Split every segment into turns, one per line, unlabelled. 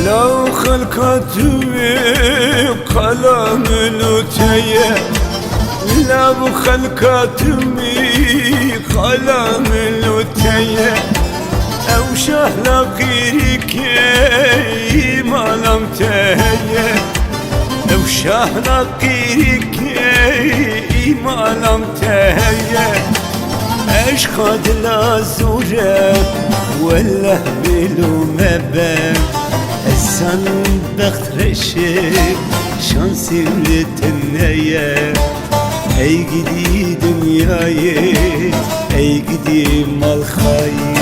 لو خلقتي قلم لوتيه لو خلقتي قلم لوتيه او شهلا غيرك ما لم تهيه او شهلا غيرك ما لم تهيه اشقد لا زورك ولا بلو مبن السن بخترشك شانسي لتنية ey gidi dünyayı ey gidi malxayı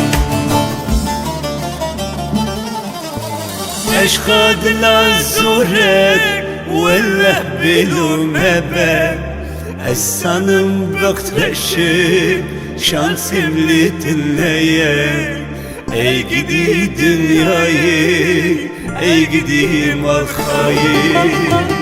اشقد لا زورك ولا بلو مبن السن بخترشك şansım dinleye ey gidi dünyayı ey gidi malxayı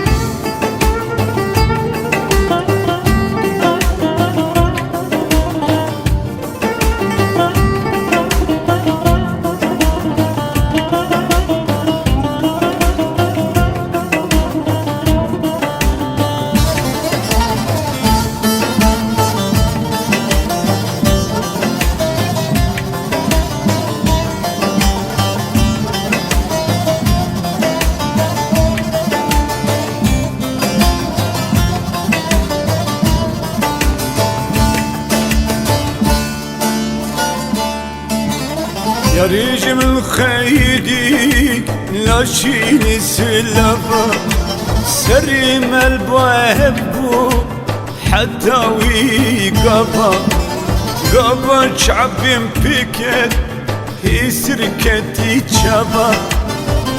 يا رجم الخيدي لاشيني سلفا سريم الباب حتى ويقفا قفا شعب بكت هي سركتي شبا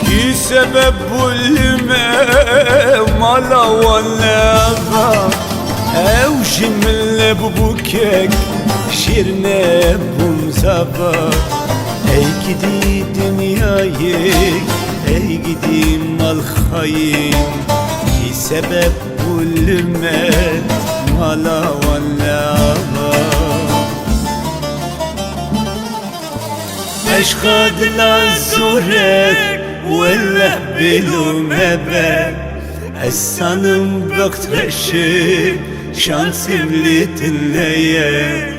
كي سبب الماء مالا ولا با او جمل ببوكك شيرنا بمزابا ey gidi dünyayı ey gidi malxayım ki sebep bulme mala vallava اشقد لا زورك ولا بلو مبن السنم بخترشك şansım dinleye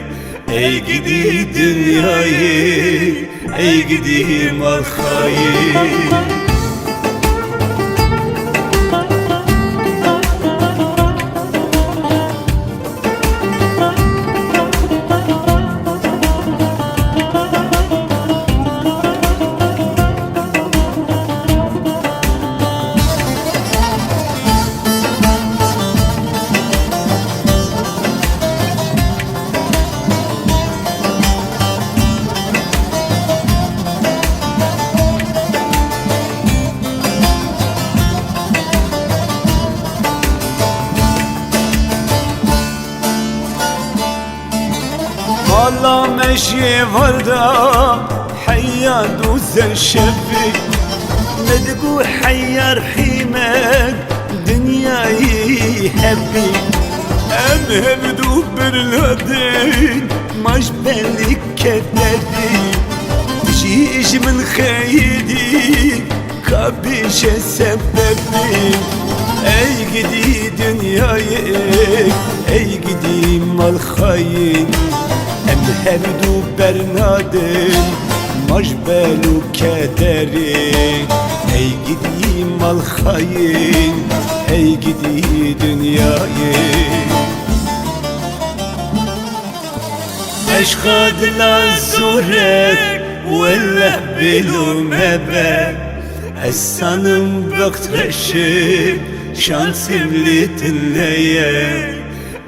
ey gidi dünyayı ey gidi malxayı والله ماشي فردا حيا دوز الشبك ندقو حيا رحيمك دنياي هبي امهم دوبر الهدين ماش بالك كددي جيش من خيدي كابيش سببي ey gidi dünyayı ey gidi malxayın hem du bernadin majbelu kederi ey gidi malxayın ey gidi dünyayı اشقد لا زورك ولا بلو مبن السنم بخترشك şansım dinleye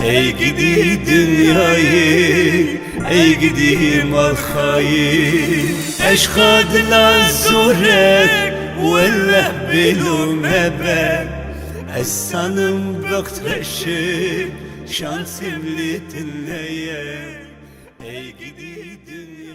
ey gidi dünyayı ey gidi malxayı اشقد لا زورك ولا بلو مبن السنم بخترشك şansım dinleye ey gidi dünyayı